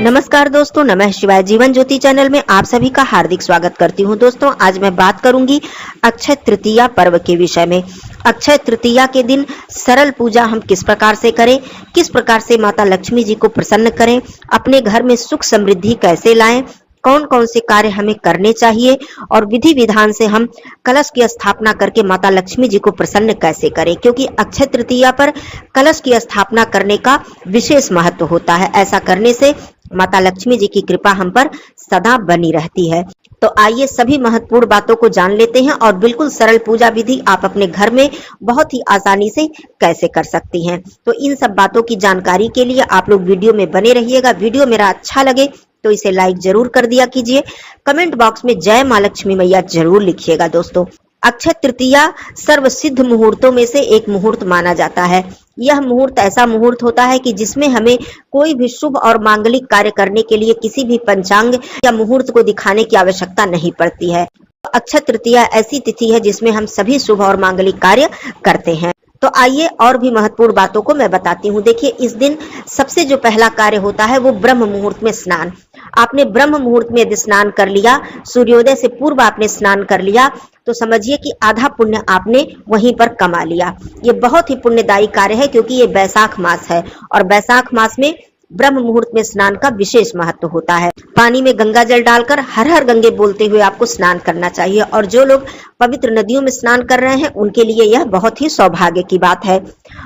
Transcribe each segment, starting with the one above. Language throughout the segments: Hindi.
नमस्कार दोस्तों, नमः शिवाय। जीवन ज्योति चैनल में आप सभी का हार्दिक स्वागत करती हूं। दोस्तों, आज मैं बात करूंगी अक्षय तृतीया पर्व के विषय में। अक्षय तृतीया के दिन सरल पूजा हम किस प्रकार से करें, किस प्रकार से माता लक्ष्मी जी को प्रसन्न करें, अपने घर में सुख समृद्धि कैसे लाएं, कौन कौन से कार्य हमें करने चाहिए और विधि विधान से हम कलश की स्थापना करके माता लक्ष्मी जी को प्रसन्न कैसे करें, क्योंकि अक्षय तृतीया पर कलश की स्थापना करने का विशेष महत्व होता है। ऐसा करने से माता लक्ष्मी जी की कृपा हम पर सदा बनी रहती है। तो आइए सभी महत्वपूर्ण बातों को जान लेते हैं और बिल्कुल सरल पूजा विधि आप अपने घर में बहुत ही आसानी से कैसे कर सकती हैं। तो इन सब बातों की जानकारी के लिए आप लोग वीडियो में बने रहिएगा। वीडियो मेरा अच्छा लगे तो इसे लाइक जरूर कर दिया कीजिए। कमेंट बॉक्स में जय मां लक्ष्मी मैया जरूर लिखिएगा। दोस्तों, अक्षय तृतीया सर्व सिद्ध मुहूर्तों में से एक मुहूर्त माना जाता है। यह मुहूर्त ऐसा मुहूर्त होता है कि जिसमें हमें कोई भी शुभ और मांगलिक कार्य करने के लिए किसी भी पंचांग या मुहूर्त को दिखाने की आवश्यकता नहीं पड़ती है। अक्षय तृतीया ऐसी तिथि है जिसमें हम सभी शुभ और मांगलिक कार्य करते हैं। तो आइए और भी महत्वपूर्ण बातों को मैं बताती हूँ। देखिए, इस दिन सबसे जो पहला कार्य होता है वो ब्रह्म मुहूर्त में स्नान। आपने ब्रह्म मुहूर्त में यदि स्नान कर लिया, सूर्योदय से पूर्व आपने स्नान कर लिया, तो समझिए कि आधा पुण्य आपने वहीं पर कमा लिया। ये बहुत ही पुण्यदायी कार्य है, क्योंकि ये बैसाख मास है और बैसाख मास में ब्रह्म मुहूर्त में स्नान का विशेष महत्व होता है। पानी में गंगा जल डालकर हर हर गंगे बोलते हुए आपको स्नान करना चाहिए। और जो लोग पवित्र नदियों में स्नान कर रहे हैं उनके लिए यह बहुत ही सौभाग्य की बात है।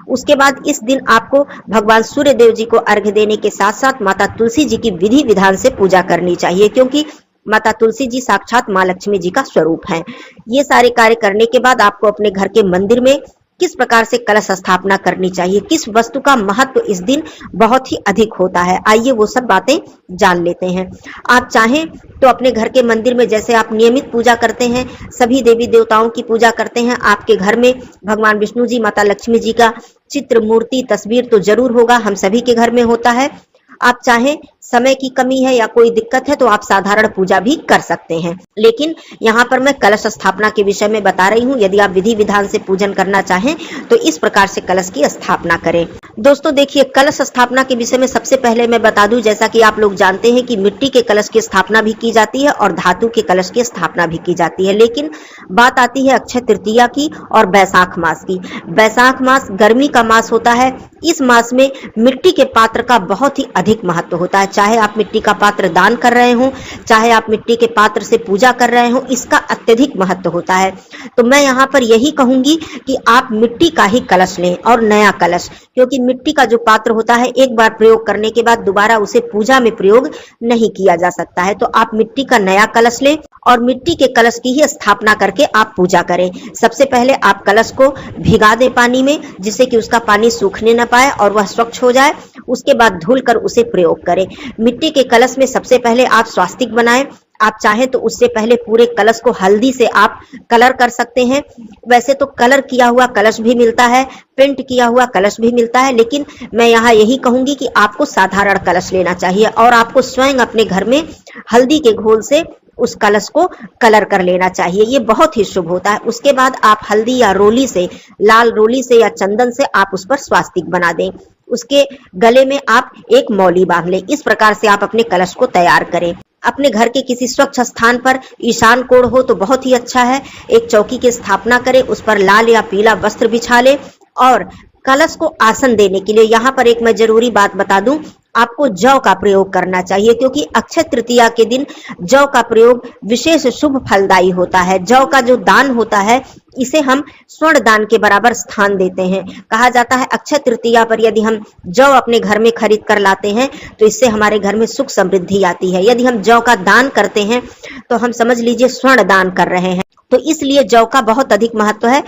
उसके बाद इस दिन आपको भगवान सूर्य देव जी को अर्घ्य देने के साथ साथ माता तुलसी जी की विधि विधान से पूजा करनी चाहिए, क्योंकि माता तुलसी जी साक्षात मां लक्ष्मी जी का स्वरूप है। ये सारे कार्य करने के बाद आपको अपने घर के मंदिर में किस प्रकार से कलश स्थापना करनी चाहिए, किस वस्तु का महत्व इस दिन बहुत ही अधिक होता है, आइए वो सब बातें जान लेते हैं। आप चाहें तो अपने घर के मंदिर में जैसे आप नियमित पूजा करते हैं, सभी देवी देवताओं की पूजा करते हैं, आपके घर में भगवान विष्णु जी, माता लक्ष्मी जी का चित्र, मूर्ति, तस्वीर तो जरूर होगा। हम सभी के घर में होता है। आप चाहें, समय की कमी है या कोई दिक्कत है तो आप साधारण पूजा भी कर सकते हैं, लेकिन यहाँ पर मैं कलश स्थापना के विषय में बता रही हूँ। यदि आप विधि विधान से पूजन करना चाहें तो इस प्रकार से कलश की स्थापना करें। दोस्तों देखिए, कलश स्थापना के विषय में सबसे पहले मैं बता दूं, जैसा कि आप लोग जानते हैं कि मिट्टी के कलश की स्थापना भी की जाती है और धातु के कलश की स्थापना भी की जाती है। लेकिन बात आती है अक्षय तृतीया की और बैसाख मास की। बैसाख मास गर्मी का मास होता है। इस मास में मिट्टी के पात्र का बहुत ही अधिक महत्व होता है। चाहे आप मिट्टी का पात्र दान कर रहे हो, चाहे आप मिट्टी के पात्र से पूजा कर रहे हो, इसका अत्यधिक महत्व होता है। तो मैं यहाँ पर यही कहूंगी कि आप मिट्टी का ही कलश लें और नया कलश, क्योंकि मिट्टी का जो पात्र होता है एक बार प्रयोग करने के बाद दोबारा उसे पूजा में प्रयोग नहीं किया जा सकता है। तो आप मिट्टी का नया कलश लें और मिट्टी के कलश की ही स्थापना करके आप पूजा करें। सबसे पहले आप कलश को भिगा दें पानी में, जिससे कि उसका पानी सूखने न पाए और वह स्वच्छ हो जाए। उसके बाद धुलकर उसे प्रयोग करें। मिट्टी के कलश में सबसे पहले आप स्वास्तिक बनाएं। आप चाहें तो उससे पहले पूरे कलश को हल्दी से आप कलर कर सकते हैं। वैसे तो कलर किया हुआ कलश भी मिलता है, पेंट किया हुआ कलश भी मिलता है, लेकिन मैं यहाँ यही कहूंगी कि आपको साधारण कलश लेना चाहिए और आपको स्वयं अपने घर में हल्दी के घोल से उस कलश को कलर कर लेना चाहिए। ये बहुत ही शुभ होता है। उसके बाद आप हल्दी या रोली से, लाल रोली से या चंदन से आप उस पर स्वास्तिक बना दें। उसके गले में आप एक मौली बांध लें। इस प्रकार से आप अपने कलश को तैयार करें। अपने घर के किसी स्वच्छ स्थान पर, ईशान कोण हो तो बहुत ही अच्छा है, एक चौकी की स्थापना करें, उस पर लाल या पीला वस्त्र बिछा लें और कलश को आसन देने के लिए यहाँ पर एक मैं जरूरी बात बता दूं, आपको जौ का प्रयोग करना चाहिए, क्योंकि अक्षय तृतीया के दिन जौ का प्रयोग विशेष शुभ फलदायी होता है। जौ का जो दान होता है इसे हम स्वर्ण दान के बराबर स्थान देते हैं। कहा जाता है अक्षय तृतीया पर यदि हम जौ अपने घर में खरीद कर लाते हैं तो इससे हमारे घर में सुख समृद्धि आती है। यदि हम जौ का दान करते हैं तो हम समझ लीजिए स्वर्ण दान कर रहे हैं। तो इसलिए जौ का बहुत अधिक महत्व है।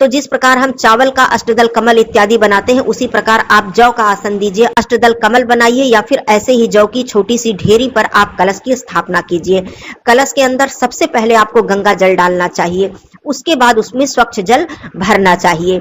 तो जिस प्रकार हम चावल का अष्टदल कमल इत्यादि बनाते हैं, उसी प्रकार आप जौ का आसन दीजिए, अष्टदल कमल बनाइए या फिर ऐसे ही जौ की छोटी सी ढेरी पर आप कलश की स्थापना कीजिए। कलश के अंदर सबसे पहले आपको गंगा जल डालना चाहिए, उसके बाद उसमें स्वच्छ जल भरना चाहिए।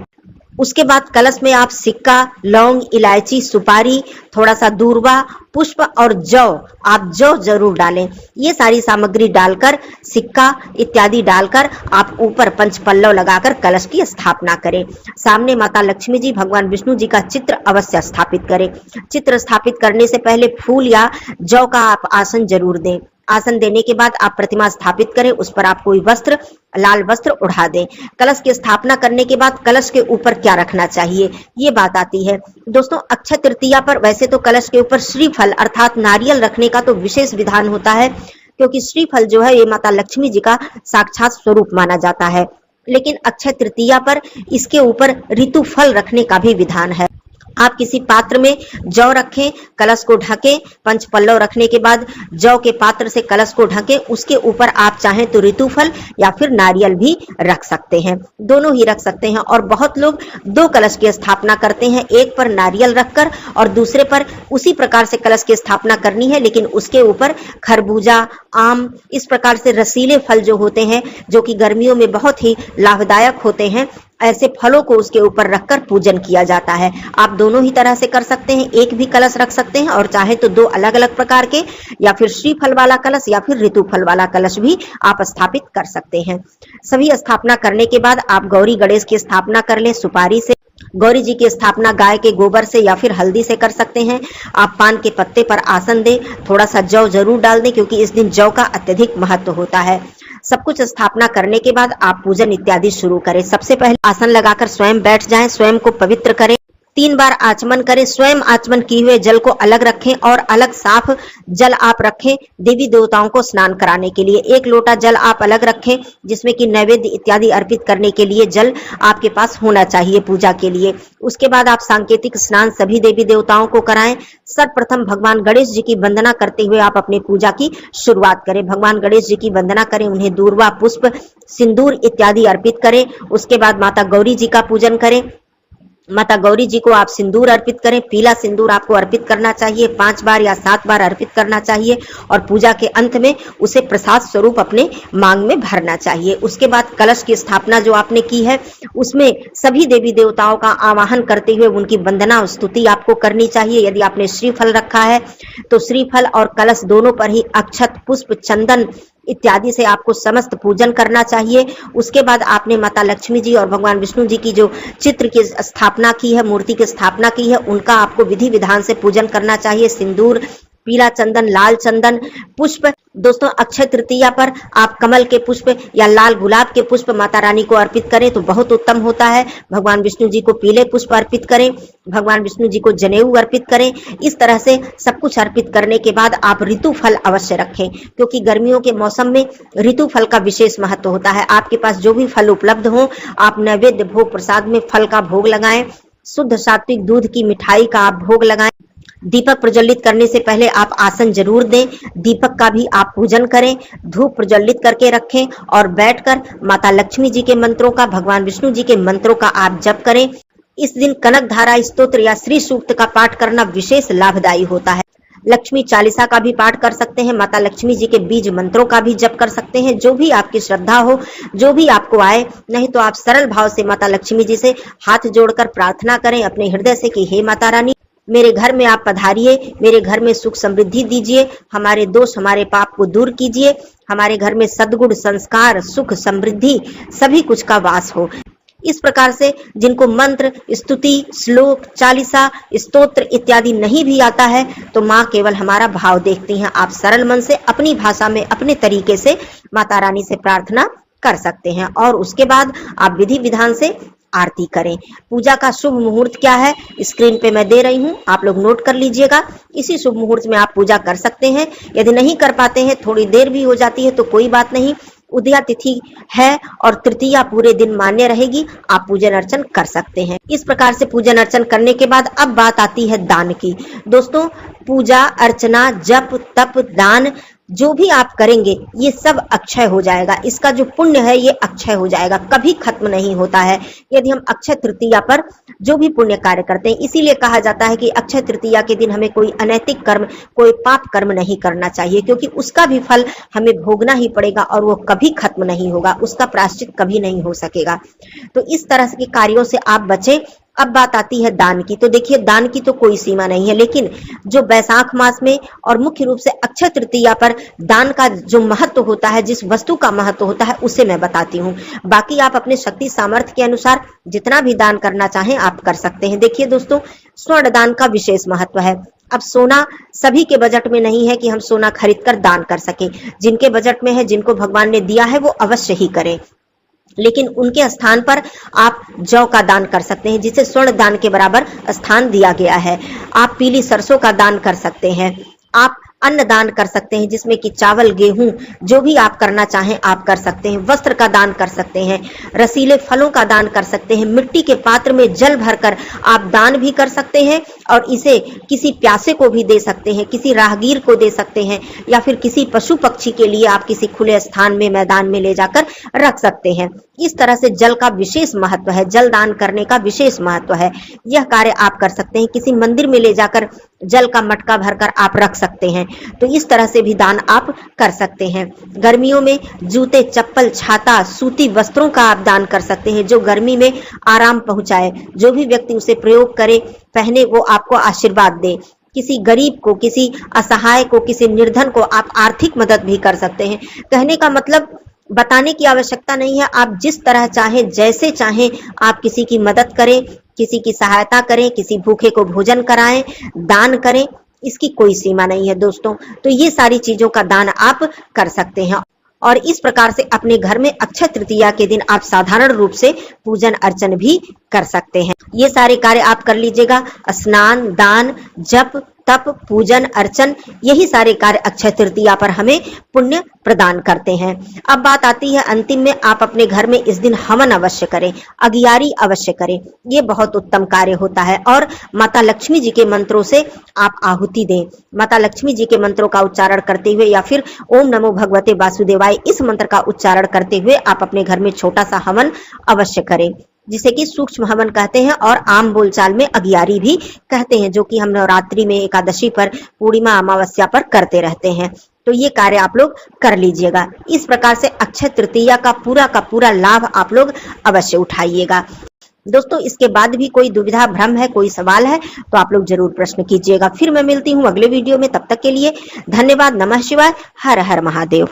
उसके बाद कलश में आप सिक्का, लौंग, इलायची, सुपारी, थोड़ा सा दूर्वा, पुष्प और जौ, आप जौ जरूर डालें। ये सारी सामग्री डालकर, सिक्का इत्यादि डालकर आप ऊपर पंचपल्लव लगाकर कलश की स्थापना करें। सामने माता लक्ष्मी जी, भगवान विष्णु जी का चित्र अवश्य स्थापित करें। चित्र स्थापित करने से पहले फूल या जौ का आप आसन जरूर दें। आसन देने के बाद आप प्रतिमा स्थापित करें, उस पर आप कोई वस्त्र, लाल वस्त्र उड़ा दें। कलश की स्थापना करने के बाद कलश के ऊपर क्या रखना चाहिए, ये बात आती है। दोस्तों, अक्षय तृतीया पर वैसे तो कलश के ऊपर श्रीफल अर्थात नारियल रखने का तो विशेष विधान होता है, क्योंकि श्रीफल जो है ये माता लक्ष्मी जी का साक्षात स्वरूप माना जाता है। लेकिन अक्षय तृतीया पर इसके ऊपर ऋतु फल रखने का भी विधान है। आप किसी पात्र में जौ रखें, कलश को ढकें, पंचपल्लव रखने के बाद जौ के पात्र से कलश को ढकें, उसके ऊपर आप चाहें तो ऋतुफल या फिर नारियल भी रख सकते हैं, दोनों ही रख सकते हैं। और बहुत लोग दो कलश की स्थापना करते हैं, एक पर नारियल रखकर और दूसरे पर उसी प्रकार से कलश की स्थापना करनी है, लेकिन उसके ऊपर खरबूजा, आम, इस प्रकार से रसीले फल जो होते हैं, जो कि गर्मियों में बहुत ही लाभदायक होते हैं, ऐसे फलों को उसके ऊपर रखकर पूजन किया जाता है। आप दोनों ही तरह से कर सकते हैं, एक भी कलश रख सकते हैं और चाहे तो दो अलग अलग प्रकार के, या फिर श्रीफल वाला कलश या फिर ऋतु फल वाला कलश भी आप स्थापित कर सकते हैं। सभी स्थापना करने के बाद आप गौरी गणेश की स्थापना कर लें सुपारी से। गौरी जी की स्थापना गाय के गोबर से या फिर हल्दी से कर सकते हैं। आप पान के पत्ते पर आसन दें, थोड़ा सा जौ जरूर डाल दें, क्योंकि इस दिन जौ का अत्यधिक महत्व होता है। सब कुछ स्थापना करने के बाद आप पूजन इत्यादि शुरू करें। सबसे पहले आसन लगाकर स्वयं बैठ जाएं, स्वयं को पवित्र करें, 3 बार आचमन करें। स्वयं आचमन किए हुए जल को अलग रखें और अलग साफ जल आप रखें देवी देवताओं को स्नान कराने के लिए। 1 लोटा जल आप अलग रखें, जिसमें कि नैवेद्य इत्यादि अर्पित करने के लिए जल आपके पास होना चाहिए पूजा के लिए। उसके बाद आप सांकेतिक स्नान सभी देवी देवताओं को कराएं। सर्वप्रथम भगवान गणेश जी की वंदना करते हुए आप अपनी पूजा की शुरुआत करें। भगवान गणेश जी की वंदना करें, उन्हें दूर्वा, पुष्प, सिंदूर इत्यादि अर्पित करें। उसके बाद माता गौरी जी का पूजन करें। माता गौरी जी को आप सिंदूर अर्पित करें। पीला सिंदूर आपको अर्पित करना चाहिए, 5 बार या 7 बार अर्पित करना चाहिए और पूजा के अंत में उसे प्रसाद स्वरूप अपने मांग में भरना चाहिए। उसके बाद कलश की स्थापना जो आपने की है, उसमें सभी देवी देवताओं का आवाहन करते हुए उनकी वंदना स्तुति आपको करनी चाहिए। यदि आपने श्रीफल रखा है तो श्रीफल और कलश दोनों पर ही अक्षत, पुष्प, चंदन इत्यादि से आपको समस्त पूजन करना चाहिए। उसके बाद आपने माता लक्ष्मी जी और भगवान विष्णु जी की जो चित्र की स्थापना की है, मूर्ति की स्थापना की है, उनका आपको विधि विधान से पूजन करना चाहिए। सिंदूर, पीला चंदन, लाल चंदन, पुष्प। दोस्तों, अक्षय तृतीया पर आप कमल के पुष्प या लाल गुलाब के पुष्प माता रानी को अर्पित करें तो बहुत उत्तम होता है। भगवान विष्णु जी को पीले पुष्प अर्पित करें, भगवान विष्णु जी को जनेऊ अर्पित करें। इस तरह से सब कुछ अर्पित करने के बाद आप ऋतु फल अवश्य रखें, क्योंकि गर्मियों के मौसम में ऋतु फल का विशेष महत्व होता है। आपके पास जो भी फल उपलब्ध हो, आप नैवेद्य भोग प्रसाद में फल का भोग लगाएं। शुद्ध सात्विक दूध की मिठाई का आप भोग लगाएं। दीपक प्रज्वलित करने से पहले आप आसन जरूर दें। दीपक का भी आप पूजन करें। धूप प्रज्वलित करके रखें और बैठकर माता लक्ष्मी जी के मंत्रों का, भगवान विष्णु जी के मंत्रों का आप जप करें। इस दिन कनक धारा स्तोत्र या श्री सूक्त का पाठ करना विशेष लाभदायी होता है। लक्ष्मी चालीसा का भी पाठ कर सकते हैं। माता लक्ष्मी जी के बीज मंत्रों का भी जप कर सकते हैं। जो भी आपकी श्रद्धा हो, जो भी आपको आए। नहीं तो आप सरल भाव से माता लक्ष्मी जी से हाथ जोड़कर प्रार्थना करें अपने हृदय से कि हे माता रानी, मेरे घर में आप पधारिए, मेरे घर में सुख समृद्धि दीजिए, हमारे दोष, हमारे पाप को दूर कीजिए, हमारे घर में सद्गुण, संस्कार, सुख, समृद्धि सभी कुछ का वास हो। इस प्रकार से जिनको मंत्र, स्तुति, श्लोक, चालीसा, स्तोत्र इत्यादि नहीं भी आता है, तो माँ केवल हमारा भाव देखती हैं। आप सरल मन से अपनी भाषा में अपने तरीके से माता रानी से प्रार्थना कर सकते हैं और उसके बाद आप विधि विधान से आरती करें। पूजा का शुभ मुहूर्त क्या है, स्क्रीन पे मैं दे रही हूँ, आप लोग नोट कर लीजिएगा। इसी शुभ मुहूर्त में आप पूजा कर सकते हैं। यदि नहीं कर पाते हैं, थोड़ी देर भी हो जाती है तो कोई बात नहीं। उदया तिथि है और तृतीया पूरे दिन मान्य रहेगी, आप पूजन अर्चन कर सकते हैं। इस प्रकार से पूजन अर्चन करने के बाद अब बात आती है दान की। दोस्तों, पूजा अर्चना, जप, तप, दान जो भी आप करेंगे ये सब अक्षय हो जाएगा। इसका जो पुण्य है ये अक्षय हो जाएगा, कभी खत्म नहीं होता है यदि हम अक्षय तृतीया पर जो भी पुण्य कार्य करते हैं। इसीलिए कहा जाता है कि अक्षय तृतीया के दिन हमें कोई अनैतिक कर्म, कोई पाप कर्म नहीं करना चाहिए, क्योंकि उसका भी फल हमें भोगना ही पड़ेगा और वो कभी खत्म नहीं होगा, उसका प्रायश्चित कभी नहीं हो सकेगा। तो इस तरह के कार्यों से आप बचें। अब बात आती है दान की। तो देखिए, दान की तो कोई सीमा नहीं है, लेकिन जो बैसाख मास में और मुख्य रूप से अक्षय तृतीया पर दान का जो महत्व होता है, जिस वस्तु का महत्व होता है, उसे मैं बताती हूँ। बाकी आप अपने शक्ति सामर्थ्य के अनुसार जितना भी दान करना चाहें आप कर सकते हैं। देखिए दोस्तों, स्वर्ण दान का विशेष महत्व है। अब सोना सभी के बजट में नहीं है कि हम सोना खरीद कर दान कर सके। जिनके बजट में है, जिनको भगवान ने दिया है, वो अवश्य ही करें। लेकिन उनके स्थान पर आप जौ का दान कर सकते हैं, जिसे स्वर्ण दान के बराबर स्थान दिया गया है। आप पीली सरसों का दान कर सकते हैं। आप अन्न दान कर सकते हैं, जिसमें कि चावल, गेहूं, जो भी आप करना चाहें आप कर सकते हैं। वस्त्र का दान कर सकते हैं, रसीले फलों का दान कर सकते हैं, मिट्टी के पात्र में जल भरकर आप दान भी कर सकते हैं और इसे किसी प्यासे को भी दे सकते हैं, किसी राहगीर को दे सकते हैं, या फिर किसी पशु पक्षी के लिए आप किसी खुले स्थान में, मैदान में ले जाकर रख सकते हैं। इस तरह से जल का विशेष महत्व है, जल दान करने का विशेष महत्व है। यह कार्य आप कर सकते हैं। किसी मंदिर में ले जाकर जल का मटका भरकर आप रख सकते हैं। तो इस तरह से भी दान आप कर सकते हैं। गर्मियों में जूते, चप्पल, छाता, सूती वस्त्रों का आप दान कर सकते हैं, जो गर्मी में आराम पहुंचाए। जो भी व्यक्ति उसे प्रयोग करे, पहने, वो आपको आशीर्वाद दे। किसी गरीब को, किसी असहाय को, किसी निर्धन को आप आर्थिक मदद भी कर सकते हैं। कहने का मतलब बताने की आवश्यकता नहीं है, आप जिस तरह चाहें, जैसे चाहें, आप किसी की मदद करें, किसी की सहायता करें, किसी भूखे को भोजन कराएं, दान करें, इसकी कोई सीमा नहीं है दोस्तों। तो ये सारी चीजों का दान आप कर सकते हैं और इस प्रकार से अपने घर में अक्षय तृतीया के दिन आप साधारण रूप से पूजन अर्चन भी कर सकते हैं। ये सारे कार्य आप कर लीजिएगा। स्नान, दान, जप, तप, पूजन, अर्चन, यही सारे कार्य अक्षय तृतीया पर हमें पुण्य प्रदान करते हैं। अब बात आती है अंतिम में, आप अपने घर में इस दिन हवन अवश्य करें, अगियारी अवश्य करें। ये बहुत उत्तम कार्य होता है और माता लक्ष्मी जी के मंत्रों से आप आहुति दें। माता लक्ष्मी जी के मंत्रों का उच्चारण करते हुए या फिर ओम नमो भगवते वासुदेवाय, इस मंत्र का उच्चारण करते हुए आप अपने घर में छोटा सा हवन अवश्य करें, जिसे कि सूक्ष्म हवन कहते हैं और आम बोलचाल में अगियारी भी कहते हैं, जो कि हम नवरात्रि में, एकादशी पर, पूर्णिमा, अमावस्या पर करते रहते हैं। तो ये कार्य आप लोग कर लीजिएगा। इस प्रकार से अक्षय तृतीया का पूरा लाभ आप लोग अवश्य उठाइएगा। दोस्तों, इसके बाद भी कोई दुविधा, भ्रम है, कोई सवाल है तो आप लोग जरूर प्रश्न कीजिएगा। फिर मैं मिलती हूँ अगले वीडियो में। तब तक के लिए धन्यवाद। नमः शिवाय। हर हर महादेव।